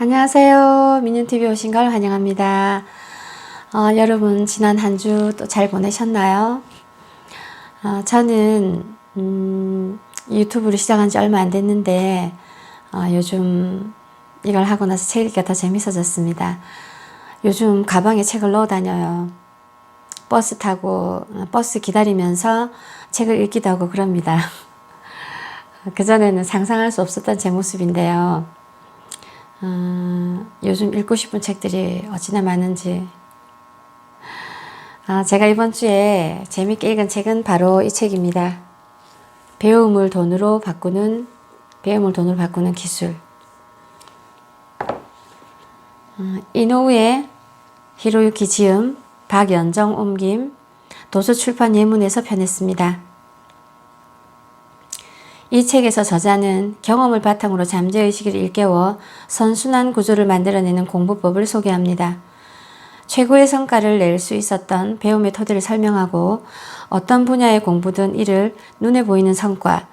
안녕하세요. 미니TV 오신 걸 환영합니다. 여러분 지난 한 주 또 잘 보내셨나요? 저는 유튜브를 시작한 지 얼마 안 됐는데 요즘 이걸 하고 나서 책 읽기가 더 재밌어졌습니다. 요즘 가방에 책을 넣어 다녀요. 버스 타고 버스 기다리면서 책을 읽기도 하고 그럽니다. 그전에는 상상할 수 없었던 제 모습인데요. 요즘 읽고 싶은 책들이 어찌나 많은지. 제가 이번 주에 재밌게 읽은 책은 바로 이 책입니다. 배움을 돈으로 바꾸는 기술. 이노우에 히로유키 지음, 박연정 옮김, 도서출판 예문에서 펴냈습니다. 이 책에서 저자는 경험을 바탕으로 잠재의식을 일깨워 선순환 구조를 만들어내는 공부법을 소개합니다. 최고의 성과를 낼 수 있었던 배움의 토대를 설명하고 어떤 분야의 공부든 이를 눈에 보이는 성과,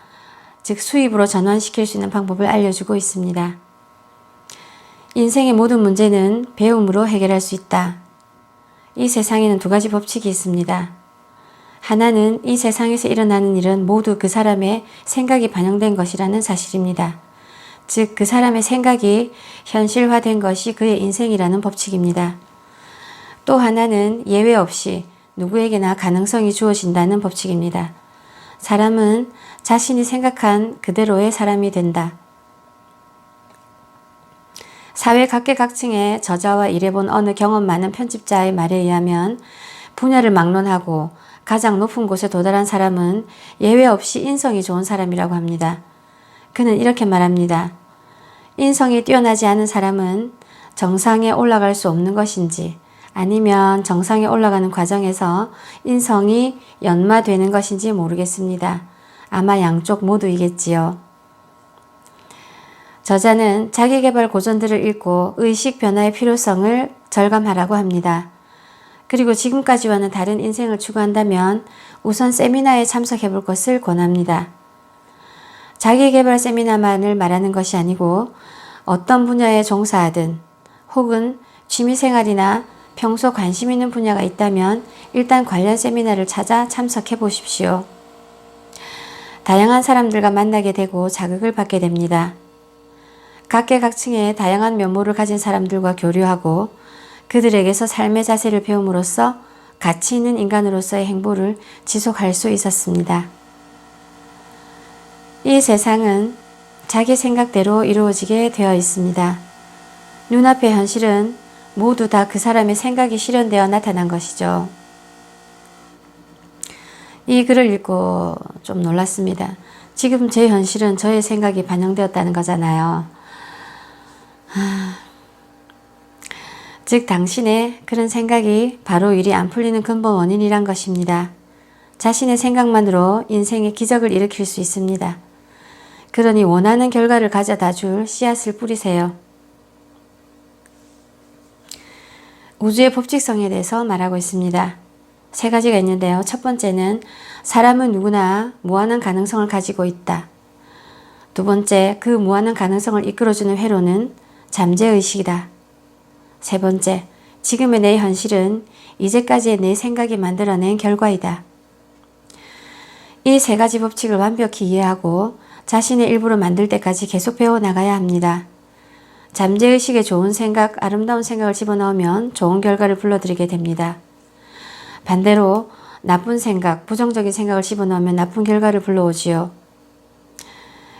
즉 수입으로 전환시킬 수 있는 방법을 알려주고 있습니다. 인생의 모든 문제는 배움으로 해결할 수 있다. 이 세상에는 두 가지 법칙이 있습니다. 하나는 이 세상에서 일어나는 일은 모두 그 사람의 생각이 반영된 것이라는 사실입니다. 즉, 그 사람의 생각이 현실화된 것이 그의 인생이라는 법칙입니다. 또 하나는 예외 없이 누구에게나 가능성이 주어진다는 법칙입니다. 사람은 자신이 생각한 그대로의 사람이 된다. 사회 각계각층의 저자와 일해본 어느 경험 많은 편집자의 말에 의하면 분야를 막론하고 가장 높은 곳에 도달한 사람은 예외 없이 인성이 좋은 사람이라고 합니다. 그는 이렇게 말합니다. 인성이 뛰어나지 않은 사람은 정상에 올라갈 수 없는 것인지 아니면 정상에 올라가는 과정에서 인성이 연마되는 것인지 모르겠습니다. 아마 양쪽 모두이겠지요. 저자는 자기계발 고전들을 읽고 의식 변화의 필요성을 절감하라고 합니다. 그리고 지금까지와는 다른 인생을 추구한다면 우선 세미나에 참석해 볼 것을 권합니다. 자기계발 세미나만을 말하는 것이 아니고 어떤 분야에 종사하든 혹은 취미생활이나 평소 관심 있는 분야가 있다면 일단 관련 세미나를 찾아 참석해 보십시오. 다양한 사람들과 만나게 되고 자극을 받게 됩니다. 각계각층의 다양한 면모를 가진 사람들과 교류하고 그들에게서 삶의 자세를 배움으로써 가치 있는 인간으로서의 행보를 지속할 수 있었습니다. 이 세상은 자기 생각대로 이루어지게 되어 있습니다. 눈앞의 현실은 모두 다 그 사람의 생각이 실현되어 나타난 것이죠. 이 글을 읽고 좀 놀랐습니다. 지금 제 현실은 저의 생각이 반영되었다는 거잖아요. 즉 당신의 그런 생각이 바로 일이 안 풀리는 근본 원인이란 것입니다. 자신의 생각만으로 인생의 기적을 일으킬 수 있습니다. 그러니 원하는 결과를 가져다 줄 씨앗을 뿌리세요. 우주의 법칙성에 대해서 말하고 있습니다. 세 가지가 있는데요. 첫 번째는 사람은 누구나 무한한 가능성을 가지고 있다. 두 번째, 그 무한한 가능성을 이끌어주는 회로는 잠재의식이다. 세 번째, 지금의 내 현실은 이제까지의 내 생각이 만들어낸 결과이다. 이 세 가지 법칙을 완벽히 이해하고 자신의 일부를 만들 때까지 계속 배워나가야 합니다. 잠재의식에 좋은 생각, 아름다운 생각을 집어넣으면 좋은 결과를 불러들이게 됩니다. 반대로 나쁜 생각, 부정적인 생각을 집어넣으면 나쁜 결과를 불러오지요.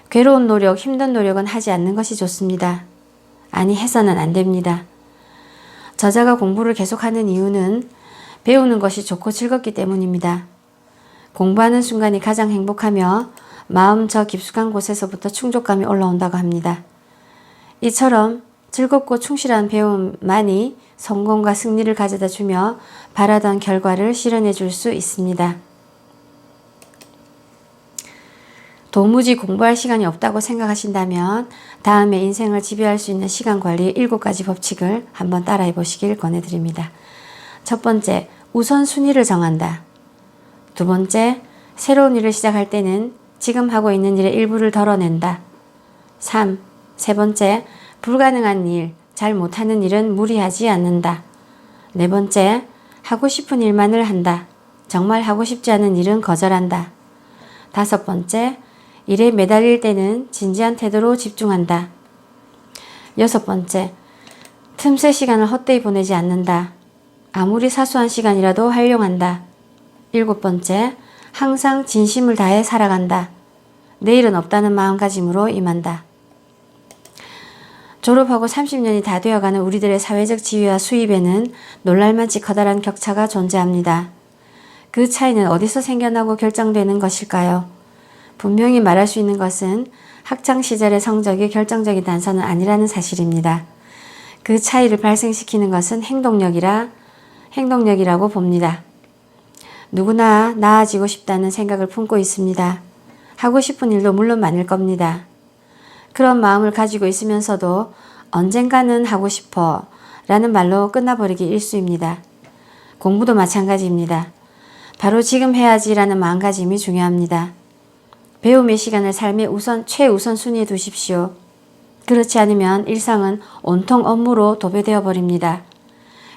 괴로운 노력, 힘든 노력은 하지 않는 것이 좋습니다. 아니, 해서는 안 됩니다. 저자가 공부를 계속하는 이유는 배우는 것이 좋고 즐겁기 때문입니다. 공부하는 순간이 가장 행복하며 마음 저 깊숙한 곳에서부터 충족감이 올라온다고 합니다. 이처럼 즐겁고 충실한 배움만이 성공과 승리를 가져다 주며 바라던 결과를 실현해 줄 수 있습니다. 도무지 공부할 시간이 없다고 생각하신다면 다음에 인생을 지배할 수 있는 시간 관리의 7가지 법칙을 한번 따라해 보시길 권해드립니다. 첫 번째, 우선순위를 정한다. 두 번째, 새로운 일을 시작할 때는 지금 하고 있는 일의 일부를 덜어낸다. 세 번째, 불가능한 일, 잘 못하는 일은 무리하지 않는다. 네 번째, 하고 싶은 일만을 한다. 정말 하고 싶지 않은 일은 거절한다. 다섯 번째, 일에 매달릴 때는 진지한 태도로 집중한다. 여섯 번째, 틈새 시간을 헛되이 보내지 않는다. 아무리 사소한 시간이라도 활용한다. 일곱 번째, 항상 진심을 다해 살아간다. 내일은 없다는 마음가짐으로 임한다. 졸업하고 30년이 다 되어가는 우리들의 사회적 지위와 수입에는 놀랄만치 커다란 격차가 존재합니다. 그 차이는 어디서 생겨나고 결정되는 것일까요? 분명히 말할 수 있는 것은 학창시절의 성적이 결정적인 단서는 아니라는 사실입니다. 그 차이를 발생시키는 것은 행동력이라고 봅니다. 누구나 나아지고 싶다는 생각을 품고 있습니다. 하고 싶은 일도 물론 많을 겁니다. 그런 마음을 가지고 있으면서도 언젠가는 하고 싶어 라는 말로 끝나버리기 일쑤입니다. 공부도 마찬가지입니다. 바로 지금 해야지 라는 마음가짐이 중요합니다. 배움의 시간을 삶의 최우선 순위에 두십시오. 그렇지 않으면 일상은 온통 업무로 도배되어 버립니다.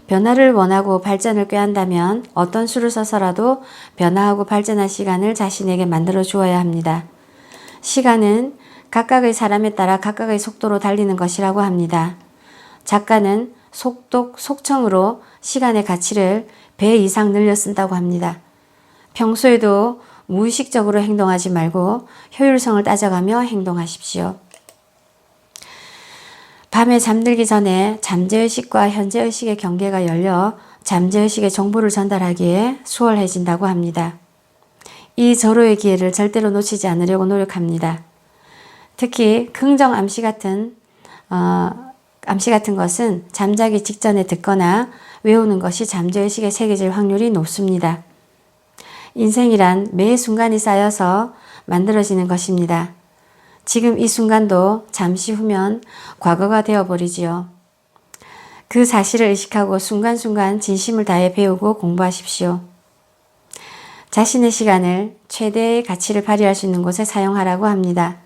변화를 원하고 발전을 꾀한다면 어떤 수를 써서라도 변화하고 발전할 시간을 자신에게 만들어 주어야 합니다. 시간은 각각의 사람에 따라 각각의 속도로 달리는 것이라고 합니다. 작가는 속청으로 시간의 가치를 배 이상 늘려 쓴다고 합니다. 평소에도 무의식적으로 행동하지 말고 효율성을 따져가며 행동하십시오. 밤에 잠들기 전에 잠재의식과 현재의식의 경계가 열려 잠재의식의 정보를 전달하기에 수월해진다고 합니다. 이 절호의 기회를 절대로 놓치지 않으려고 노력합니다. 특히 긍정 암시 같은 것은 잠자기 직전에 듣거나 외우는 것이 잠재의식에 새겨질 확률이 높습니다. 인생이란 매 순간이 쌓여서 만들어지는 것입니다. 지금 이 순간도 잠시 후면 과거가 되어버리지요. 그 사실을 의식하고 순간순간 진심을 다해 배우고 공부하십시오. 자신의 시간을 최대의 가치를 발휘할 수 있는 곳에 사용하라고 합니다.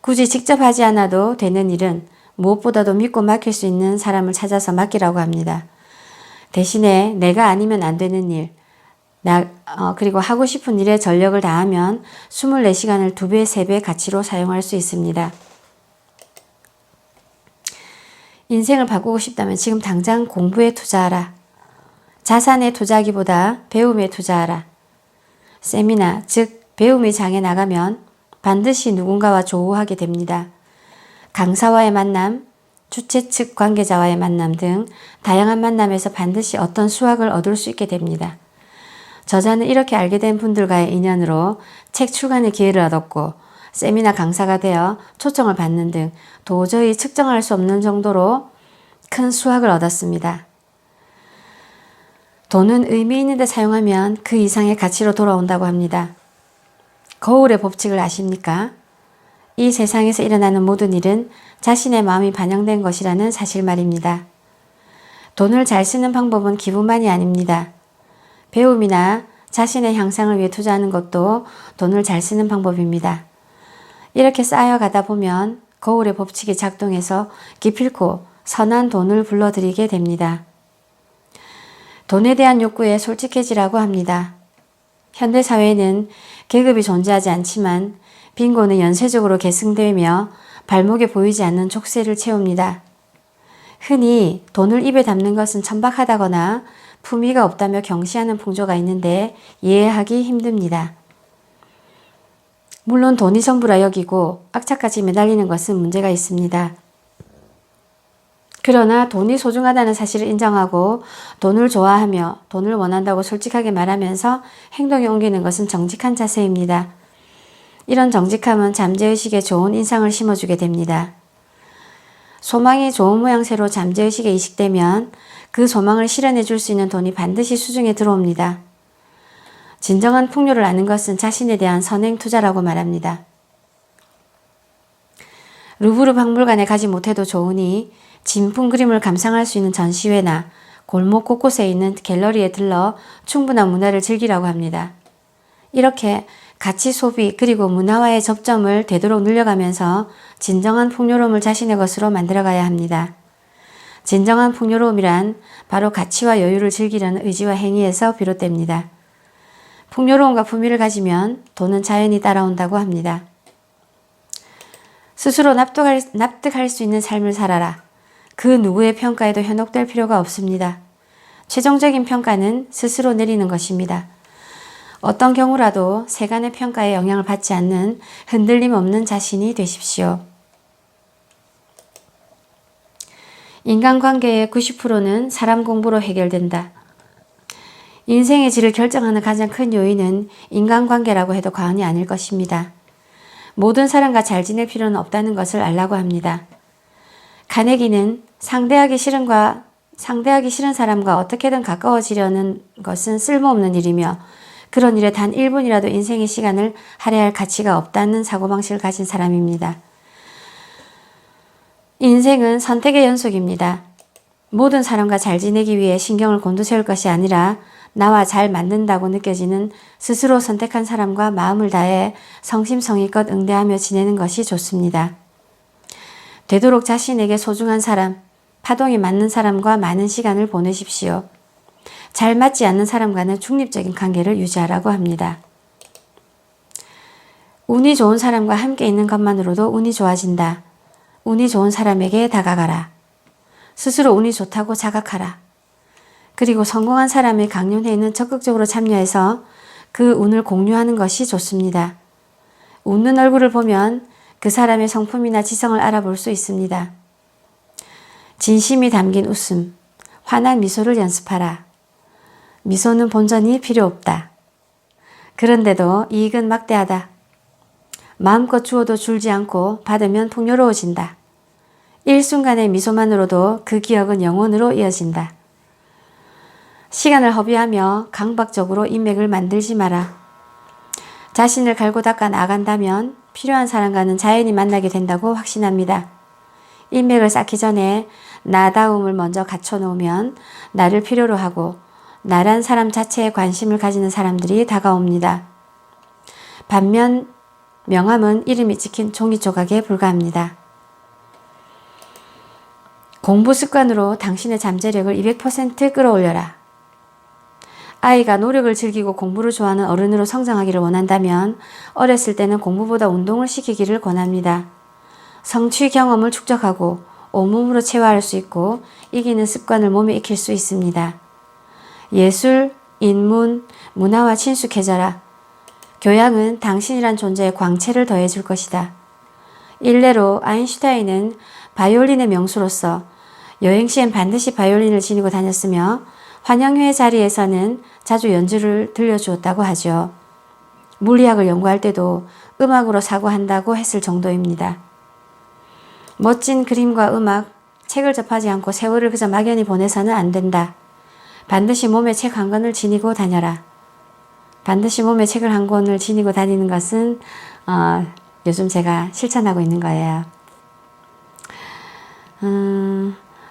굳이 직접 하지 않아도 되는 일은 무엇보다도 믿고 맡길 수 있는 사람을 찾아서 맡기라고 합니다. 대신에 내가 아니면 안 되는 일, 그리고 하고 싶은 일에 전력을 다하면 24시간을 2배, 3배 가치로 사용할 수 있습니다. 인생을 바꾸고 싶다면 지금 당장 공부에 투자하라. 자산에 투자하기보다 배움에 투자하라. 세미나, 즉 배움의 장에 나가면 반드시 누군가와 조우하게 됩니다. 강사와의 만남, 주최 측 관계자와의 만남 등 다양한 만남에서 반드시 어떤 수확을 얻을 수 있게 됩니다. 저자는 이렇게 알게 된 분들과의 인연으로 책 출간의 기회를 얻었고 세미나 강사가 되어 초청을 받는 등 도저히 측정할 수 없는 정도로 큰 수확을 얻었습니다. 돈은 의미 있는 데 사용하면 그 이상의 가치로 돌아온다고 합니다. 거울의 법칙을 아십니까? 이 세상에서 일어나는 모든 일은 자신의 마음이 반영된 것이라는 사실 말입니다. 돈을 잘 쓰는 방법은 기부만이 아닙니다. 배움이나 자신의 향상을 위해 투자하는 것도 돈을 잘 쓰는 방법입니다. 이렇게 쌓여가다 보면 거울의 법칙이 작동해서 기필코 선한 돈을 불러들이게 됩니다. 돈에 대한 욕구에 솔직해지라고 합니다. 현대사회에는 계급이 존재하지 않지만 빈곤은 연쇄적으로 계승되며 발목에 보이지 않는 족쇄를 채웁니다. 흔히 돈을 입에 담는 것은 천박하다거나 품위가 없다며 경시하는 풍조가 있는데 이해하기 힘듭니다. 물론 돈이 전부라 여기고 악착같이 매달리는 것은 문제가 있습니다. 그러나 돈이 소중하다는 사실을 인정하고 돈을 좋아하며 돈을 원한다고 솔직하게 말하면서 행동에 옮기는 것은 정직한 자세입니다. 이런 정직함은 잠재의식에 좋은 인상을 심어주게 됩니다. 소망이 좋은 모양새로 잠재의식에 이식되면 그 소망을 실현해 줄 수 있는 돈이 반드시 수중에 들어옵니다. 진정한 풍요를 아는 것은 자신에 대한 선행 투자라고 말합니다. 루브르 박물관에 가지 못해도 좋으니 진품 그림을 감상할 수 있는 전시회나 골목 곳곳에 있는 갤러리에 들러 충분한 문화를 즐기라고 합니다. 이렇게 가치 소비 그리고 문화와의 접점을 되도록 늘려가면서 진정한 풍요로움을 자신의 것으로 만들어가야 합니다. 진정한 풍요로움이란 바로 가치와 여유를 즐기려는 의지와 행위에서 비롯됩니다. 풍요로움과 품위를 가지면 돈은 자연히 따라온다고 합니다. 스스로 납득할 수 있는 삶을 살아라. 그 누구의 평가에도 현혹될 필요가 없습니다. 최종적인 평가는 스스로 내리는 것입니다. 어떤 경우라도 세간의 평가에 영향을 받지 않는 흔들림 없는 자신이 되십시오. 인간관계의 90%는 사람 공부로 해결된다. 인생의 질을 결정하는 가장 큰 요인은 인간관계라고 해도 과언이 아닐 것입니다. 모든 사람과 잘 지낼 필요는 없다는 것을 알라고 합니다. 카네기는 상대하기 싫은 사람과 어떻게든 가까워지려는 것은 쓸모없는 일이며 그런 일에 단 1분이라도 인생의 시간을 할애할 가치가 없다는 사고방식을 가진 사람입니다. 인생은 선택의 연속입니다. 모든 사람과 잘 지내기 위해 신경을 곤두세울 것이 아니라 나와 잘 맞는다고 느껴지는 스스로 선택한 사람과 마음을 다해 성심성의껏 응대하며 지내는 것이 좋습니다. 되도록 자신에게 소중한 사람, 파동이 맞는 사람과 많은 시간을 보내십시오. 잘 맞지 않는 사람과는 중립적인 관계를 유지하라고 합니다. 운이 좋은 사람과 함께 있는 것만으로도 운이 좋아진다. 운이 좋은 사람에게 다가가라. 스스로 운이 좋다고 자각하라. 그리고 성공한 사람의 강연회에는 적극적으로 참여해서 그 운을 공유하는 것이 좋습니다. 웃는 얼굴을 보면 그 사람의 성품이나 지성을 알아볼 수 있습니다. 진심이 담긴 웃음, 환한 미소를 연습하라. 미소는 본전이 필요 없다. 그런데도 이익은 막대하다. 마음껏 주어도 줄지 않고 받으면 풍요로워진다. 일순간의 미소만으로도 그 기억은 영원으로 이어진다. 시간을 허비하며 강박적으로 인맥을 만들지 마라. 자신을 갈고 닦아 나간다면 필요한 사람과는 자연히 만나게 된다고 확신합니다. 인맥을 쌓기 전에 나다움을 먼저 갖춰놓으면 나를 필요로 하고 나란 사람 자체에 관심을 가지는 사람들이 다가옵니다. 반면 명함은 이름이 찍힌 종이 조각에 불과합니다. 공부 습관으로 당신의 잠재력을 200% 끌어올려라. 아이가 노력을 즐기고 공부를 좋아하는 어른으로 성장하기를 원한다면 어렸을 때는 공부보다 운동을 시키기를 권합니다. 성취 경험을 축적하고 온몸으로 체화할 수 있고 이기는 습관을 몸에 익힐 수 있습니다. 예술, 인문, 문화와 친숙해져라. 교양은 당신이란 존재에 광채를 더해줄 것이다. 일례로 아인슈타인은 바이올린의 명수로서 여행 시엔 반드시 바이올린을 지니고 다녔으며 환영회 자리에서는 자주 연주를 들려주었다고 하죠. 물리학을 연구할 때도 음악으로 사고한다고 했을 정도입니다. 멋진 그림과 음악, 책을 접하지 않고 세월을 그저 막연히 보내서는 안 된다. 반드시 몸에 책 한 권을 지니고 다녀라. 반드시 몸에 책을 한 권을 지니고 다니는 것은 요즘 제가 실천하고 있는 거예요.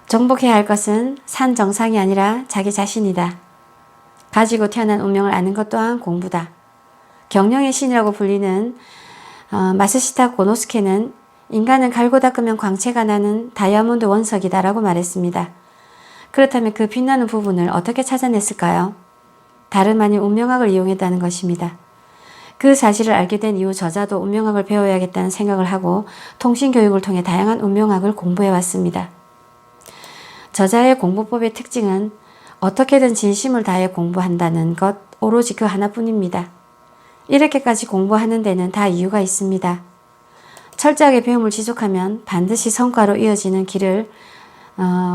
정복해야 할 것은 산 정상이 아니라 자기 자신이다. 가지고 태어난 운명을 아는 것 또한 공부다. 경영의 신이라고 불리는 마스시타 고노스케는 인간은 갈고 닦으면 광채가 나는 다이아몬드 원석이다라고 말했습니다. 그렇다면 그 빛나는 부분을 어떻게 찾아냈을까요? 다름 아닌 운명학을 이용했다는 것입니다. 그 사실을 알게 된 이후 저자도 운명학을 배워야겠다는 생각을 하고 통신교육을 통해 다양한 운명학을 공부해왔습니다. 저자의 공부법의 특징은 어떻게든 진심을 다해 공부한다는 것 오로지 그 하나뿐입니다. 이렇게까지 공부하는 데는 다 이유가 있습니다. 철저하게 배움을 지속하면 반드시 성과로 이어지는 길을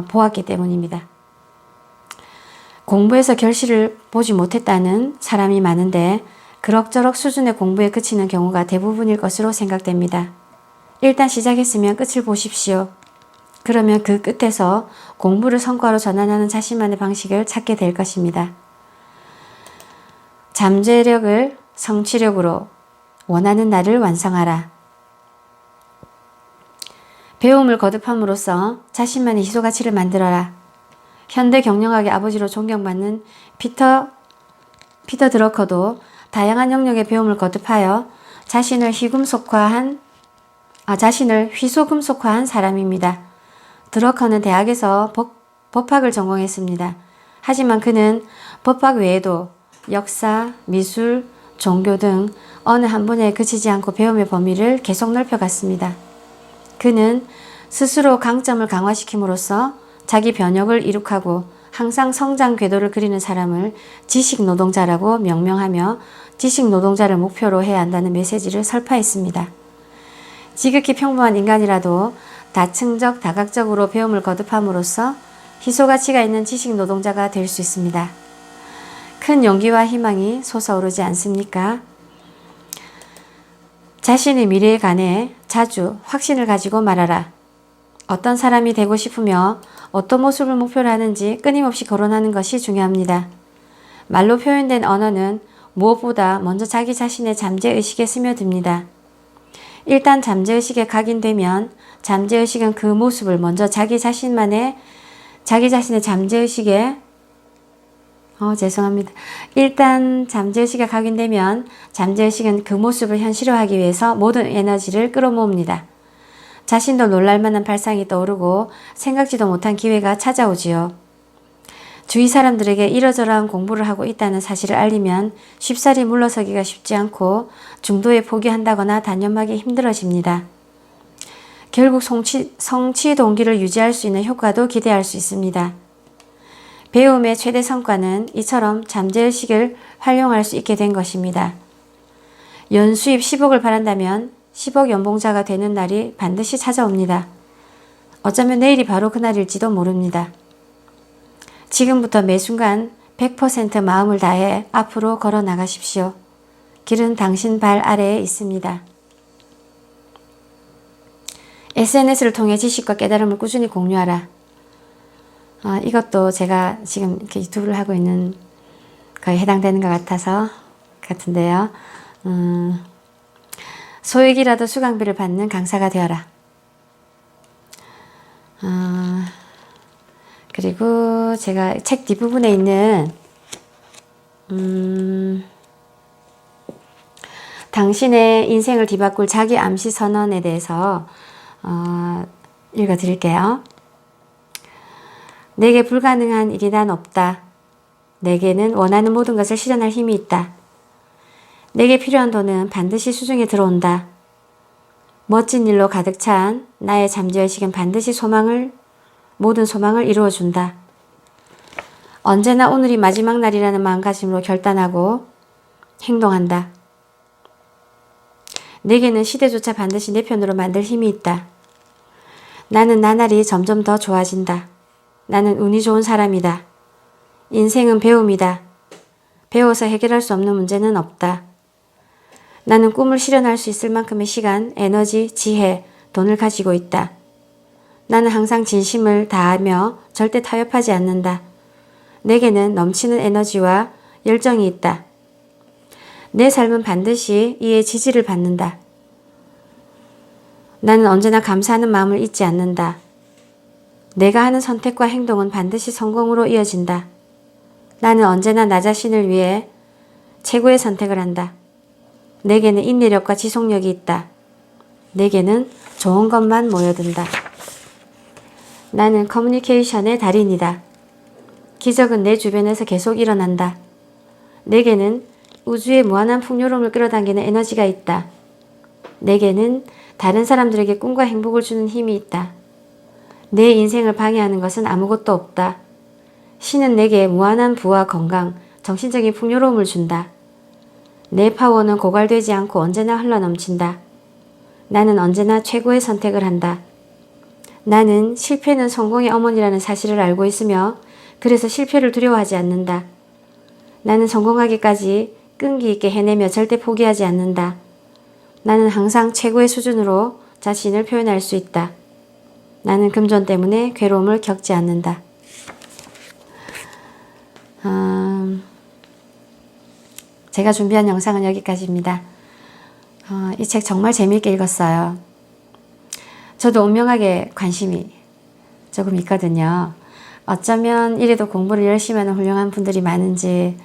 보았기 때문입니다. 공부에서 결실을 보지 못했다는 사람이 많은데 그럭저럭 수준의 공부에 그치는 경우가 대부분일 것으로 생각됩니다. 일단 시작했으면 끝을 보십시오. 그러면 그 끝에서 공부를 성과로 전환하는 자신만의 방식을 찾게 될 것입니다. 잠재력을 성취력으로 원하는 나를 완성하라. 배움을 거듭함으로써 자신만의 희소가치를 만들어라. 현대 경영학의 아버지로 존경받는 피터 드러커도 다양한 영역의 배움을 거듭하여 자신을 휘소금속화한 사람입니다. 드러커는 대학에서 법학을 전공했습니다. 하지만 그는 법학 외에도 역사, 미술, 종교 등 어느 한 분야에 그치지 않고 배움의 범위를 계속 넓혀갔습니다. 그는 스스로 강점을 강화시킴으로써 자기 변혁을 이룩하고 항상 성장 궤도를 그리는 사람을 지식노동자라고 명명하며 지식노동자를 목표로 해야 한다는 메시지를 설파했습니다. 지극히 평범한 인간이라도 다층적, 다각적으로 배움을 거듭함으로써 희소가치가 있는 지식노동자가 될 수 있습니다. 큰 용기와 희망이 솟아오르지 않습니까? 자신의 미래에 관해 자주 확신을 가지고 말하라. 어떤 사람이 되고 싶으며 어떤 모습을 목표로 하는지 끊임없이 거론하는 것이 중요합니다. 말로 표현된 언어는 무엇보다 먼저 자기 자신의 잠재의식에 스며듭니다. 일단 잠재의식에 각인되면 잠재의식은 그 모습을 먼저 자기 자신의 잠재의식에 일단 잠재의식에 각인되면 잠재의식은 그 모습을 현실화하기 위해서 모든 에너지를 끌어모읍니다. 자신도 놀랄만한 발상이 떠오르고 생각지도 못한 기회가 찾아오지요. 주위 사람들에게 이러저러한 공부를 하고 있다는 사실을 알리면 쉽사리 물러서기가 쉽지 않고 중도에 포기한다거나 단념하기 힘들어집니다. 결국 성취 동기를 유지할 수 있는 효과도 기대할 수 있습니다. 배움의 최대 성과는 이처럼 잠재의식을 활용할 수 있게 된 것입니다. 연수입 10억을 바란다면 10억 연봉자가 되는 날이 반드시 찾아옵니다. 어쩌면 내일이 바로 그날일지도 모릅니다. 지금부터 매 순간 100% 마음을 다해 앞으로 걸어 나가십시오. 길은 당신 발 아래에 있습니다. SNS를 통해 지식과 깨달음을 꾸준히 공유하라. 이것도 제가 지금 이렇게 유튜브를 하고 있는 거에 해당되는 것 같은데요. 소액이라도 수강비를 받는 강사가 되어라. 그리고 제가 책 뒷부분에 있는 당신의 인생을 뒤바꿀 자기 암시 선언에 대해서 읽어드릴게요. 내게 불가능한 일이 난 없다. 내게는 원하는 모든 것을 실현할 힘이 있다. 내게 필요한 돈은 반드시 수중에 들어온다. 멋진 일로 가득 찬 나의 잠재의식은 반드시 모든 소망을 이루어준다. 언제나 오늘이 마지막 날이라는 마음가짐으로 결단하고 행동한다. 내게는 시대조차 반드시 내 편으로 만들 힘이 있다. 나는 나날이 점점 더 좋아진다. 나는 운이 좋은 사람이다. 인생은 배움이다. 배워서 해결할 수 없는 문제는 없다. 나는 꿈을 실현할 수 있을 만큼의 시간, 에너지, 지혜, 돈을 가지고 있다. 나는 항상 진심을 다하며 절대 타협하지 않는다. 내게는 넘치는 에너지와 열정이 있다. 내 삶은 반드시 이에 지지를 받는다. 나는 언제나 감사하는 마음을 잊지 않는다. 내가 하는 선택과 행동은 반드시 성공으로 이어진다. 나는 언제나 나 자신을 위해 최고의 선택을 한다. 내게는 인내력과 지속력이 있다. 내게는 좋은 것만 모여든다. 나는 커뮤니케이션의 달인이다. 기적은 내 주변에서 계속 일어난다. 내게는 우주의 무한한 풍요로움을 끌어당기는 에너지가 있다. 내게는 다른 사람들에게 꿈과 행복을 주는 힘이 있다. 내 인생을 방해하는 것은 아무것도 없다. 신은 내게 무한한 부와 건강, 정신적인 풍요로움을 준다. 내 파워는 고갈되지 않고 언제나 흘러넘친다. 나는 언제나 최고의 선택을 한다. 나는 실패는 성공의 어머니라는 사실을 알고 있으며 그래서 실패를 두려워하지 않는다. 나는 성공하기까지 끈기 있게 해내며 절대 포기하지 않는다. 나는 항상 최고의 수준으로 자신을 표현할 수 있다. 나는 금전 때문에 괴로움을 겪지 않는다. 제가 준비한 영상은 여기까지입니다. 이 책 정말 재미있게 읽었어요. 저도 운명학에 관심이 조금 있거든요. 어쩌면 이래도 공부를 열심히 하는 훌륭한 분들이 많은지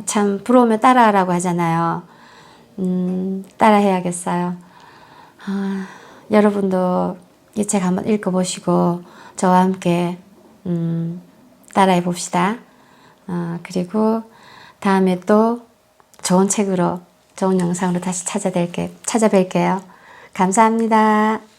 참 부러우면 따라하라고 하잖아요. 따라해야겠어요. 여러분도 이 책 한번 읽어보시고 저와 함께 따라해 봅시다. 그리고 다음에 또 좋은 책으로 좋은 영상으로 다시 찾아뵐게요. 감사합니다.